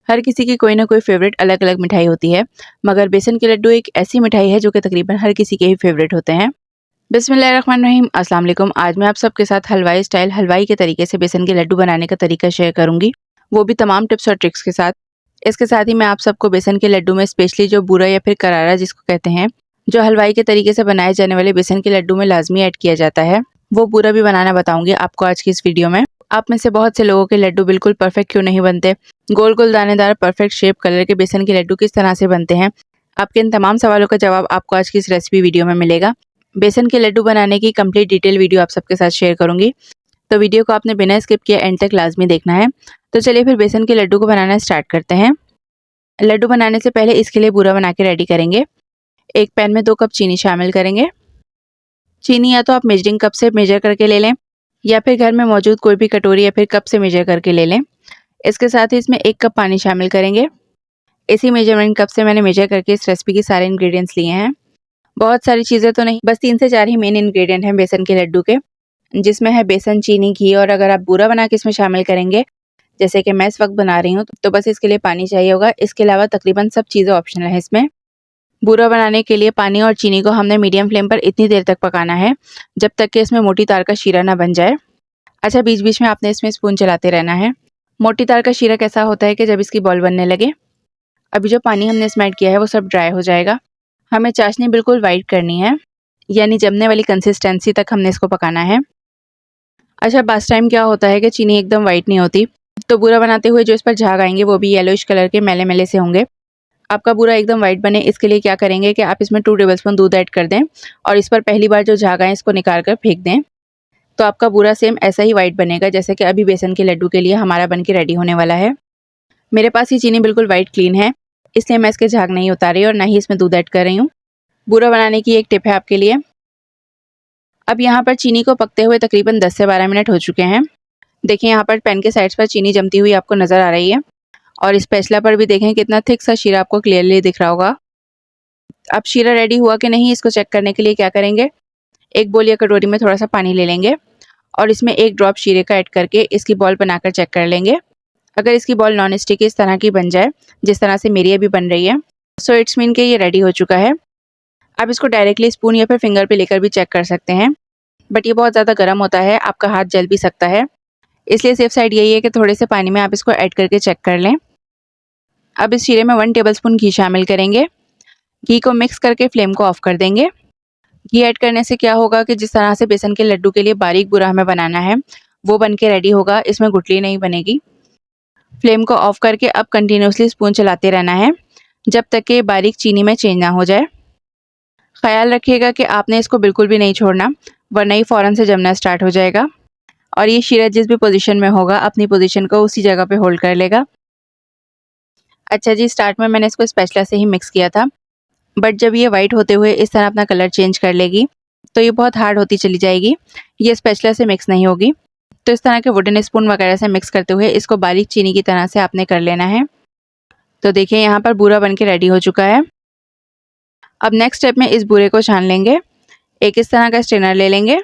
हर किसी की कोई ना कोई फेवरेट अलग अलग मिठाई होती है, मगर बेसन के लड्डू एक ऐसी मिठाई है जो कि तकरीबन हर किसी के ही फेवरेट होते हैं। बिस्मिल्लाहिर्रहमानिर्रहीम, अस्सलाम वालेकुम। आज मैं आप सबके साथ हलवाई स्टाइल हलवाई के तरीके से बेसन के लड्डू बनाने का तरीका शेयर करूंगी, वो भी तमाम टिप्स और ट्रिक्स के साथ। इसके साथ ही मैं आप सबको बेसन के लड्डू में स्पेशली जो बूरा या फिर करारा जिसको कहते हैं, जो हलवाई के तरीके से बनाए जाने वाले बेसन के लड्डू में लाजमी ऐड किया जाता है, वो बूरा भी बनाना बताऊंगी आपको आज की इस वीडियो में। आप में से बहुत से लोगों के लड्डू बिल्कुल परफेक्ट क्यों नहीं बनते, गोल गोल दानेदार परफेक्ट शेप कलर के बेसन के लड्डू किस तरह से बनते हैं, आपके इन तमाम सवालों का जवाब आपको आज की इस रेसिपी वीडियो में मिलेगा। बेसन के लड्डू बनाने की कंप्लीट डिटेल वीडियो आप सबके साथ शेयर करूंगी, तो वीडियो को आपने बिना स्किप किए एंड तक लाजमी देखना है। तो चलिए फिर बेसन के लड्डू को बनाना स्टार्ट करते हैं। लड्डू बनाने से पहले इसके लिए बूरा बना के रेडी करेंगे। एक पैन में 2 कप चीनी शामिल करेंगे। चीनी या तो आप मेजरिंग कप से मेजर करके ले लें या फिर घर में मौजूद कोई भी कटोरी या फिर कप से मेजर करके ले लें। इसके साथ ही इसमें 1 कप पानी शामिल करेंगे। इसी मेजरमेंट कप से मैंने मेजर करके इस रेसिपी के सारे इंग्रेडिएंट्स लिए हैं। बहुत सारी चीज़ें तो नहीं, बस 3 से 4 ही मेन इंग्रेडिएंट हैं बेसन के लड्डू के, जिसमें है बेसन, चीनी, घी, और अगर आप बूरा बना के इसमें शामिल करेंगे, जैसे कि मैं इस वक्त बना रही हूँ, तो बस इसके लिए पानी चाहिए होगा। इसके अलावा तकरीबन सब चीज़ें ऑप्शनल है इसमें। बूरा बनाने के लिए पानी और चीनी को हमने मीडियम फ्लेम पर इतनी देर तक पकाना है जब तक कि इसमें मोटी तार का शीरा ना बन जाए। अच्छा, बीच बीच में आपने इसमें स्पून चलाते रहना है। मोटी तार का शीरा कैसा होता है कि जब इसकी बॉल बनने लगे। अभी जो पानी हमने इसमें ऐड किया है वो सब ड्राई हो जाएगा। हमें चाशनी बिल्कुल वाइट करनी है, यानी जमने वाली कंसिस्टेंसी तक हमने इसको पकाना है। अच्छा, बास टाइम क्या होता है कि चीनी एकदम वाइट नहीं होती, तो बूरा बनाते हुए जो इस पर झाग आएंगे वो भी येलोइश कलर के मैले मैले से होंगे। आपका बूरा एकदम वाइट बने इसके लिए क्या करेंगे कि आप इसमें 2 टेबलस्पून दूध ऐड कर दें और इस पर पहली बार जो झाग आए इसको निकाल कर फेंक दें, तो आपका बूरा सेम ऐसा ही वाइट बनेगा जैसे कि अभी बेसन के लड्डू के लिए हमारा बन के रेडी होने वाला है। मेरे पास ये चीनी बिल्कुल वाइट क्लीन है, इसलिए मैं इसके झाग नहीं उतार रही और ना ही इसमें दूध ऐड कर रही हूँ। बूरा बनाने की एक टिप है आपके लिए। अब यहाँ पर चीनी को पकते हुए तकरीबन 10 से 12 मिनट हो चुके हैं। देखिए यहाँ पर पैन के साइड्स पर चीनी जमती हुई आपको नज़र आ रही है, और इस पैसला पर भी देखें कितना थिक सा शीरा आपको क्लियरली दिख रहा होगा। अब शीरा रेडी हुआ कि नहीं इसको चेक करने के लिए क्या करेंगे, एक बोल या कटोरी में थोड़ा सा पानी ले लेंगे और इसमें 1 ड्रॉप शीरे का ऐड करके इसकी बॉल बनाकर चेक कर लेंगे। अगर इसकी बॉल नॉन स्टिक इस तरह की बन जाए जिस तरह से मेरी अभी बन रही है, सो इट्स मीन के ये रेडी हो चुका है। आप इसको डायरेक्टली स्पून या फिर फिंगर पे लेकर भी चेक कर सकते हैं, बट ये बहुत ज़्यादा गर्म होता है, आपका हाथ जल भी सकता है, इसलिए सेफ साइड यही है कि थोड़े से पानी में आप इसको ऐड करके चेक कर लें। अब इस शीरे में 1 टेबलस्पून घी शामिल करेंगे। घी को मिक्स करके फ्लेम को ऑफ कर देंगे। घी ऐड करने से क्या होगा कि जिस तरह से बेसन के लड्डू के लिए बारीक बूरा हमें बनाना है वो बन के रेडी होगा, इसमें गुठली नहीं बनेगी। फ्लेम को ऑफ करके अब कंटिन्यूसली स्पून चलाते रहना है जब तक कि बारीक चीनी में चेंज ना हो जाए। ख्याल रखिएगा कि आपने इसको बिल्कुल भी नहीं छोड़ना, वरना ही फ़ौरन से जमना स्टार्ट हो जाएगा और ये शीरा जिस भी पोजीशन में होगा अपनी पोजीशन को उसी जगह पे होल्ड कर लेगा। अच्छा जी, स्टार्ट में मैंने इसको स्पैचुला से ही मिक्स किया था, बट जब ये वाइट होते हुए इस तरह अपना कलर चेंज कर लेगी तो ये बहुत हार्ड होती चली जाएगी, ये स्पैचुला से मिक्स नहीं होगी। तो इस तरह के वुडन स्पून वगैरह से मिक्स करते हुए इसको बारीक चीनी की तरह से आपने कर लेना है। तो देखिए यहाँ पर बूरा बन के रेडी हो चुका है। अब नेक्स्ट स्टेप में इस बूरे को छान लेंगे। एक इस तरह का स्ट्रेनर ले लेंगे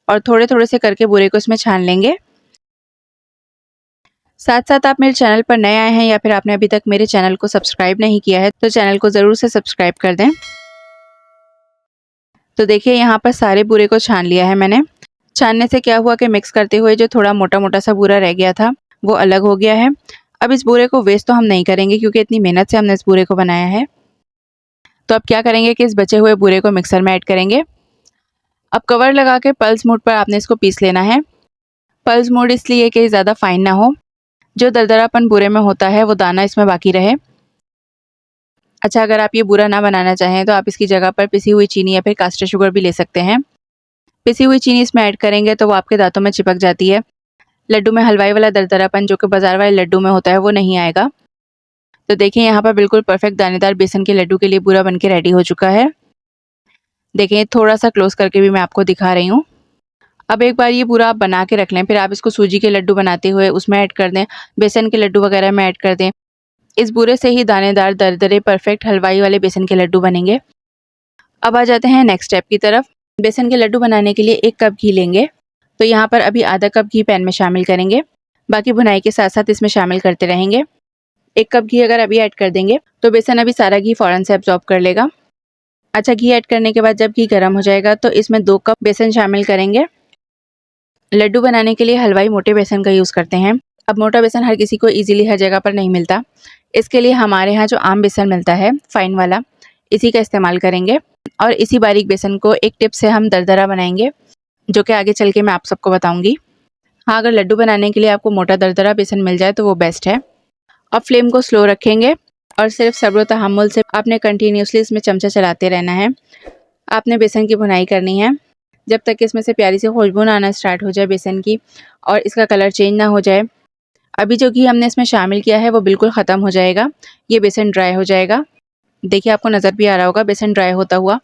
और थोड़े थोड़े से करके बूरे को इसमें छान लेंगे। साथ साथ आप मेरे चैनल पर नए आए हैं या फिर आपने अभी तक मेरे चैनल को सब्सक्राइब नहीं किया है तो चैनल को ज़रूर से सब्सक्राइब कर दें। तो देखिए यहाँ पर सारे बूरे को छान लिया है मैंने। छानने से क्या हुआ कि मिक्स करते हुए जो थोड़ा मोटा मोटा सा बूरा रह गया था वो अलग हो गया है। अब इस बूरे को वेस्ट तो हम नहीं करेंगे क्योंकि इतनी मेहनत से हमने इस बूरे को बनाया है। तो अब क्या करेंगे कि इस बचे हुए बूरे को मिक्सर में ऐड करेंगे। अब कवर लगा के पल्स मोड पर आपने इसको पीस लेना है। पल्स मोड इसलिए कि ज़्यादा फाइन ना हो, जो दरदरापन बूरे में होता है वो दाना इसमें बाकी रहे। अच्छा, अगर आप ये बूरा ना बनाना चाहें तो आप इसकी जगह पर पिसी हुई चीनी या फिर कास्टर शुगर भी ले सकते हैं। पिसी हुई चीनी इसमें ऐड करेंगे तो वो आपके दांतों में चिपक जाती है। लड्डू में हलवाई वाला दरदरापन जो कि बाजार वाले लड्डू में होता है वो नहीं आएगा। तो देखिए यहाँ पर बिल्कुल परफेक्ट दानेदार बेसन के लड्डू के लिए बूरा बन के रेडी हो चुका है। देखिए थोड़ा सा क्लोज करके भी मैं आपको दिखा रही हूँ। अब एक बार ये पूरा आप बना के रख लें, फिर आप इसको सूजी के लड्डू बनाते हुए उसमें ऐड कर दें, बेसन के लड्डू वगैरह में ऐड कर दें। इस बूरे से ही दानेदार दरदरे परफेक्ट हलवाई वाले बेसन के लड्डू बनेंगे। अब आ जाते हैं नेक्स्ट स्टेप की तरफ। बेसन के लड्डू बनाने के लिए 1 कप घी लेंगे, तो यहाँ पर अभी आधा कप घी पैन में शामिल करेंगे। बाकी भुनाई के साथ साथ इसमें शामिल करते रहेंगे। 1 कप घी अगर अभी ऐड कर देंगे तो बेसन अभी सारा घी फ़ौरन से एब्जॉर्ब कर लेगा। अच्छा, घी ऐड करने के बाद जब घी गर्म हो जाएगा तो इसमें 2 कप बेसन शामिल करेंगे। लड्डू बनाने के लिए हलवाई मोटे बेसन का यूज़ करते हैं। अब मोटा बेसन हर किसी को ईज़िली हर जगह पर नहीं मिलता। इसके लिए हमारे यहाँ जो आम बेसन मिलता है फाइन वाला, इसी का इस्तेमाल करेंगे और इसी बारीक बेसन को एक टिप से हम दरदरा बनाएंगे, जो कि आगे चल के मैं आप सबको बताऊंगी। हाँ, अगर लड्डू बनाने के लिए आपको मोटा दरदरा बेसन मिल जाए तो वो बेस्ट है। अब फ्लेम को स्लो रखेंगे और सिर्फ सब्र तहम्मुल से आपने कंटिन्यूसली इसमें चमचा चलाते रहना है। आपने बेसन की भुनाई करनी है जब तक कि इसमें से प्यारी सी खुशबू आना स्टार्ट हो जाए बेसन की और इसका कलर चेंज ना हो जाए। अभी जो घी हमने इसमें शामिल किया है वो बिल्कुल ख़त्म हो जाएगा, ये बेसन ड्राई हो जाएगा। देखिए, आपको नज़र भी आ रहा होगा बेसन ड्राई होता हुआ।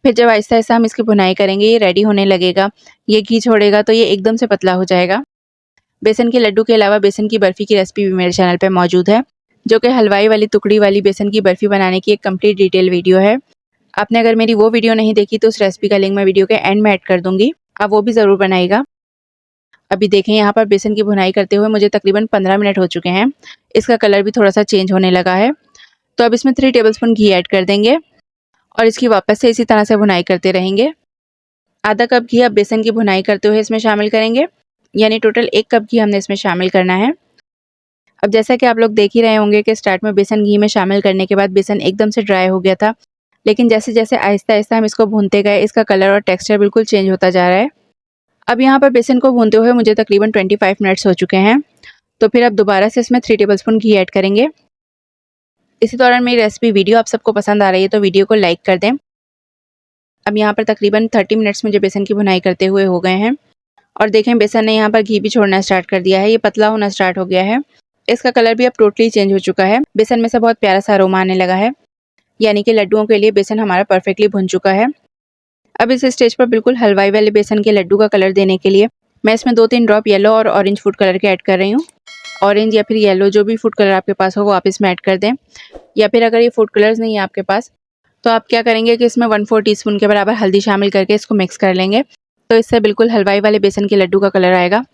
फिर जब आहिस्ता आहिस्ता हम इसकी भुनाई करेंगे, ये रेडी होने लगेगा, ये घी छोड़ेगा तो ये एकदम से पतला हो जाएगा। बेसन के लड्डू के अलावा बेसन की बर्फ़ी की रेसिपी भी मेरे चैनल पे मौजूद है, जो कि हलवाई वाली टुकड़ी वाली बेसन की बर्फ़ी बनाने की एक कंप्लीट डिटेल वीडियो है। आपने अगर मेरी वो वीडियो नहीं देखी तो उस रेसिपी का लिंक मैं वीडियो के एंड में ऐड कर दूँगी, आप वो भी ज़रूर बनाइएगा। अभी देखें, यहाँ पर बेसन की भुनाई करते हुए मुझे तकरीबन 15 मिनट हो चुके हैं। इसका कलर भी थोड़ा सा चेंज होने लगा है। तो अब इसमें 3 टेबलस्पून घी ऐड कर देंगे और इसकी वापस से इसी तरह से भुनाई करते रहेंगे। आधा कप घी अब बेसन की भुनाई करते हुए इसमें शामिल करेंगे, यानी टोटल 1 कप घी हमने इसमें शामिल करना है। अब जैसा कि आप लोग देख ही रहे होंगे कि स्टार्ट में बेसन घी में शामिल करने के बाद बेसन एकदम से ड्राई हो गया था, लेकिन जैसे जैसे आहिस्ता आहिस्ता हम इसको भूनते गए इसका कलर और टेक्सचर बिल्कुल चेंज होता जा रहा है। अब यहाँ पर बेसन को भूनते हुए मुझे तकरीबन 25 मिनट्स हो चुके हैं। तो फिर अब दोबारा से इसमें 3 टेबलस्पून घी ऐड करेंगे। इसी दौरान मेरी रेसिपी वीडियो आप सबको पसंद आ रही है तो वीडियो को लाइक कर दें। अब यहाँ पर तकरीबन 30 मिनट्स मुझे बेसन की भुनाई करते हुए हो गए हैं और देखें बेसन ने यहाँ पर घी भी छोड़ना स्टार्ट कर दिया है, ये पतला होना स्टार्ट हो गया है। इसका कलर भी अब टोटली चेंज हो चुका है, बेसन में से बहुत प्यारा सा अरोमा आने लगा है, यानी कि लड्डुओं के लिए बेसन हमारा परफेक्टली भुन चुका है। अब इस स्टेज पर बिल्कुल हलवाई वाले बेसन के लड्डू का कलर देने के लिए मैं इसमें 2-3 ड्रॉप येलो और ऑरेंज फूड कलर के ऐड कर रही हूँ। ऑरेंज या फिर येलो जो भी फूड कलर आपके पास हो वो आप इसमें ऐड कर दें, या फिर अगर ये फूड कलर्स नहीं है आपके पास तो आप क्या करेंगे कि इसमें 1/4 टीस्पून के बराबर हल्दी शामिल करके इसको मिक्स कर लेंगे, तो इससे बिल्कुल हलवाई वाले बेसन के लड्डू का कलर आएगा।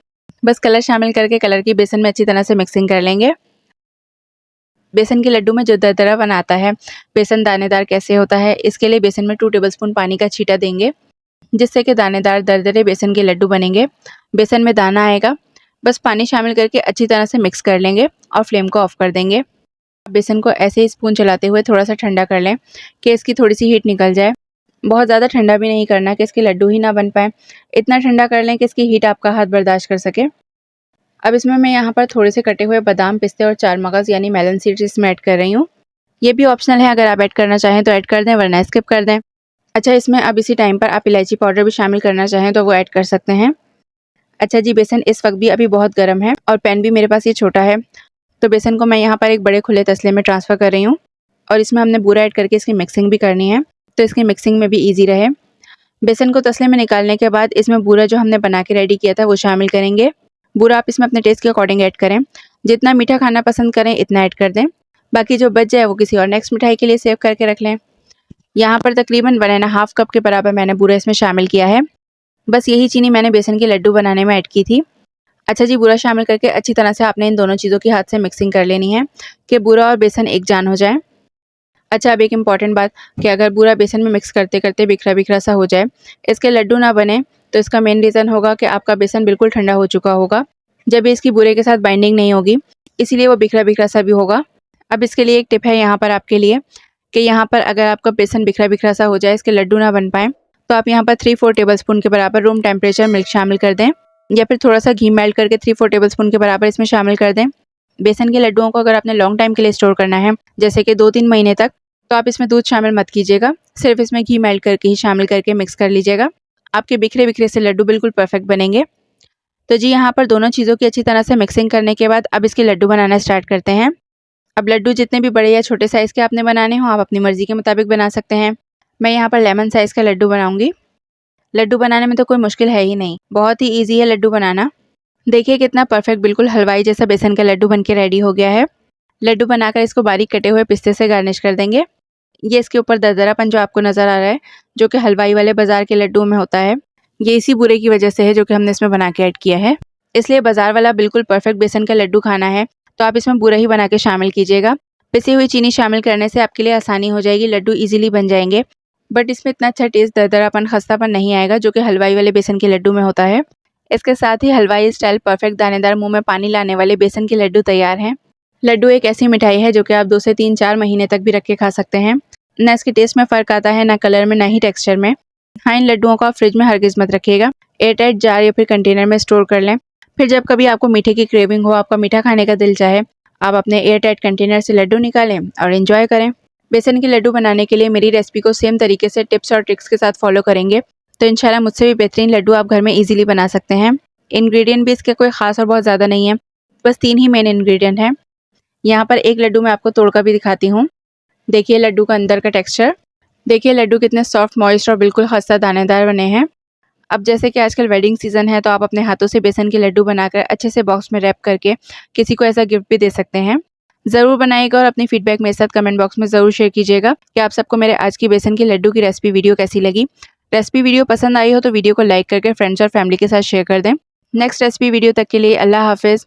बस कलर शामिल करके कलर की बेसन में अच्छी तरह से मिक्सिंग कर लेंगे। बेसन के लड्डू में जो दरदरा बनाता है, बेसन दानेदार कैसे होता है, इसके लिए बेसन में 2 टेबलस्पून पानी का छींटा देंगे, जिससे कि दानेदार दरदरे बेसन के लड्डू बनेंगे। बेसन में दाना आएगा, बस पानी शामिल करके अच्छी तरह से मिक्स कर लेंगे और फ्लेम को ऑफ कर देंगे। बेसन को ऐसे ही स्पून चलाते हुए थोड़ा सा ठंडा कर लें कि इसकी थोड़ी सी हीट निकल जाए। बहुत ज़्यादा ठंडा भी नहीं करना कि इसके लड्डू ही ना बन पाए, इतना ठंडा कर लें कि इसकी हीट आपका हाथ बर्दाश्त कर सके। अब इसमें मैं यहाँ पर थोड़े से कटे हुए बादाम, पिस्ते और 4 मगज़ यानी मेलन सीड्स इसमें ऐड कर रही हूँ। ये भी ऑप्शनल है, अगर आप ऐड करना चाहें तो ऐड कर दें, वरना स्किप कर दें। अच्छा, इसमें अब इसी टाइम पर आप इलायची पाउडर भी शामिल करना चाहें तो वो ऐड कर सकते हैं। अच्छा जी, बेसन इस वक्त भी अभी बहुत गर्म है और पैन भी मेरे पास ये छोटा है, तो बेसन को मैं यहाँ पर एक बड़े खुले तसले में ट्रांसफ़र कर रही हूँ और इसमें हमने बूरा ऐड करके इसकी मिक्सिंग भी करनी है, तो इसकी मिक्सिंग में भी ईजी रहे। बेसन को तसले में निकालने के बाद इसमें बूरा जो हमने बना के रेडी किया था वो शामिल करेंगे। बूरा आप इसमें अपने टेस्ट के अकॉर्डिंग ऐड करें, जितना मीठा खाना पसंद करें इतना ऐड कर दें, बाकी जो बच जाए वो किसी और नेक्स्ट मिठाई के लिए सेव करके रख लें। यहाँ पर तकरीबन 1.5 कप के बराबर मैंने बूरा इसमें शामिल किया है। बस यही चीनी मैंने बेसन के लड्डू बनाने में ऐड की थी। अच्छा जी, बूरा शामिल करके अच्छी तरह से आपने इन दोनों चीज़ों की हाथ से मिक्सिंग कर लेनी है कि बूरा और बेसन एक जान हो जाए। अच्छा, अब एक इम्पॉर्टेंट बात कि अगर बूरा बेसन में मिक्स करते करते बिखरा बिखरा सा हो जाए, इसके लड्डू ना बने, तो इसका मेन रीज़न होगा कि आपका बेसन बिल्कुल ठंडा हो चुका होगा जब इसकी बूरे के साथ बाइंडिंग नहीं होगी, इसीलिए वो बिखरा बिखरा सा भी होगा। अब इसके लिए एक टिप है यहाँ पर आपके लिए कि यहाँ पर अगर आपका बेसन बिखरा बिखरा सा हो जाए, इसके लड्डू ना बन पाएँ, तो आप यहाँ पर 3-4 टेबलस्पून के बराबर रूम टेम्परेचर मिल्क शामिल कर दें, या फिर थोड़ा सा घी मेल्ट करके 3-4 टेबलस्पून के बराबर इसमें शामिल कर दें। बेसन के लड्डुओं को अगर आपने लॉन्ग टाइम के लिए स्टोर करना है, जैसे कि 2-3 महीने तक, तो आप इसमें दूध शामिल मत कीजिएगा, सिर्फ इसमें घी मेल्ट करके ही शामिल करके मिक्स कर लीजिएगा। आपके बिखरे बिखरे से लड्डू बिल्कुल परफेक्ट बनेंगे। तो जी, यहाँ पर दोनों चीज़ों की अच्छी तरह से मिक्सिंग करने के बाद अब इसके लड्डू बनाना स्टार्ट करते हैं। अब लड्डू जितने भी बड़े या छोटे साइज़ के आपने बनाने हो, आप अपनी मर्ज़ी के मुताबिक बना सकते हैं। मैं यहाँ पर लेमन साइज़ का लड्डू बनाऊँगी। लड्डू बनाने में तो कोई मुश्किल है ही नहीं, बहुत ही ईजी है लड्डू बनाना। देखिए कितना परफेक्ट बिल्कुल हलवाई जैसा बेसन का लड्डू बनके रेडी हो गया है। लड्डू बनाकर इसको बारीक कटे हुए पिस्ते से गार्निश कर देंगे। ये इसके ऊपर दरदरापन जो आपको नज़र आ रहा है, जो कि हलवाई वाले बाज़ार के लड्डू में होता है, ये इसी बूरे की वजह से है जो कि हमने इसमें बना के ऐड किया है। इसलिए बाज़ार वाला बिल्कुल परफेक्ट बेसन का लड्डू खाना है तो आप इसमें बूरा ही बना के शामिल कीजिएगा। पिसी हुई चीनी शामिल करने से आपके लिए आसानी हो जाएगी, लड्डू ईजिली बन जाएंगे। बट इसमें इतना अच्छा टेस्ट, दरदरापन, खस्तापन नहीं आएगा जो कि हलवाई वाले बेसन के लड्डू में होता है। इसके साथ ही हलवाई स्टाइल परफेक्ट दानेदार मुंह में पानी लाने वाले बेसन के लड्डू तैयार हैं। लड्डू एक ऐसी मिठाई है जो कि आप 2 से 3-4 महीने तक भी रख के खा सकते हैं। ना इसके टेस्ट में फ़र्क आता है, ना कलर में, ना ही टेक्सचर में। हाँ, इन लड्डुओं को आप फ्रिज में हरगिज़ मत रखिएगा, एयरटाइट जार या फिर कंटेनर में स्टोर कर लें। फिर जब कभी आपको मीठे की क्रेविंग हो, आपका मीठा खाने का दिल चाहे, आप अपने एयरटाइट कंटेनर से लड्डू निकालें और एंजॉय करें। बेसन के लड्डू बनाने के लिए मेरी रेसिपी को सेम तरीके से टिप्स और ट्रिक्स के साथ फॉलो करेंगे तो इंशाल्लाह मुझसे भी बेहतरीन लड्डू आप घर में ईजिली बना सकते हैं। इंग्रेडिएंट भी इसके कोई ख़ास और बहुत ज़्यादा नहीं है, बस 3 ही मेन इंग्रेडिएंट हैं। यहाँ पर एक लड्डू मैं आपको तोड़कर भी दिखाती हूँ। देखिए लड्डू का अंदर का टेक्सचर, देखिए लड्डू कितने सॉफ्ट, मॉइस्ट और बिल्कुल खस्ता दानेदार बने हैं। अब जैसे कि आजकल वेडिंग सीजन है तो आप अपने हाथों से बेसन के लड्डू बनाकर अच्छे से बॉक्स में रैप करके किसी को ऐसा गिफ्ट भी दे सकते हैं। ज़रूर बनाइएगा और अपनी फीडबैक मेरे साथ कमेंट बॉक्स में ज़रूर शेयर कीजिएगा कि आप सबको मेरे आज की बेसन के लड्डू की रेसिपी वीडियो कैसी लगी। रेसिपी वीडियो पसंद आई हो तो वीडियो को लाइक करके फ्रेंड्स और फैमिली के साथ शेयर कर दें। नेक्स्ट रेसिपी वीडियो तक के लिए अल्लाह हाफिज़।